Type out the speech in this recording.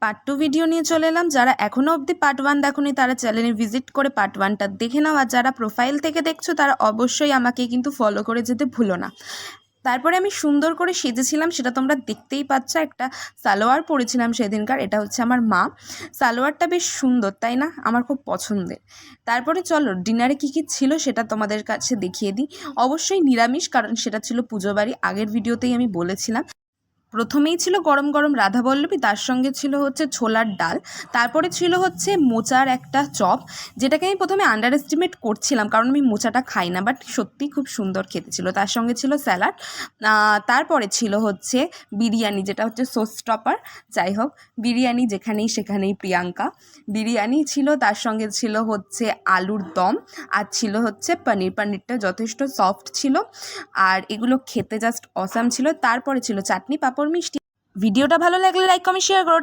Part 2 video নিয়ে চলে এলাম। যারা এখনও অবধি পার্ট 1 দেখোনি তারা চ্যানেলে ভিজিট করে পার্ট 1টা দেখে নাও, আর যারা প্রোফাইল থেকে দেখছো তারা অবশ্যই আমাকে কিন্তু ফলো করে যেতে ভুলো না। তারপরে আমি সুন্দর করে সেজেছিলাম, সেটা তোমরা দেখতেই পাচ্ছ। একটা সালোয়ার পরেছিলাম সেদিনকার, এটা হচ্ছে আমার মা। সালোয়ারটা বেশ সুন্দর, তাই না? আমার খুব পছন্দের। তারপরে চলো ডিনারে কী কী ছিল সেটা তোমাদের কাছে দেখিয়ে দিই। অবশ্যই নিরামিষ, কারণ সেটা ছিল পুজো বাড়ি, আগের ভিডিওতেই আমি বলেছিলাম। প্রথমেই ছিল গরম গরম রাধাবল্লভী, তার সঙ্গে ছিল হচ্ছে ছোলার ডাল, তারপরে ছিল হচ্ছে মোচার একটা চপ, যেটাকে আমি প্রথমে আন্ডার এস্টিমেট করছিলাম কারণ আমি মোচাটা খাই না, বাট সত্যি খুব সুন্দর খেতে ছিল। তার সঙ্গে ছিল স্যালাড, তারপরে ছিল হচ্ছে বিরিয়ানি, যেটা হচ্ছে সোস স্টপার। যাই হোক, বিরিয়ানি যেখানেই সেখানেই প্রিয়াঙ্কা। বিরিয়ানি ছিল, তার সঙ্গে ছিল হচ্ছে আলুর দম, আর ছিল হচ্ছে পনিরটা যথেষ্ট সফট ছিল, আর এগুলো খেতে জাস্ট অসাম ছিল। তারপরে ছিল চাটনি, পাঁপড়, মিষ্টি। ভিডিওটা ভালো লাগলে লাইক কমেন্ট শেয়ার করো।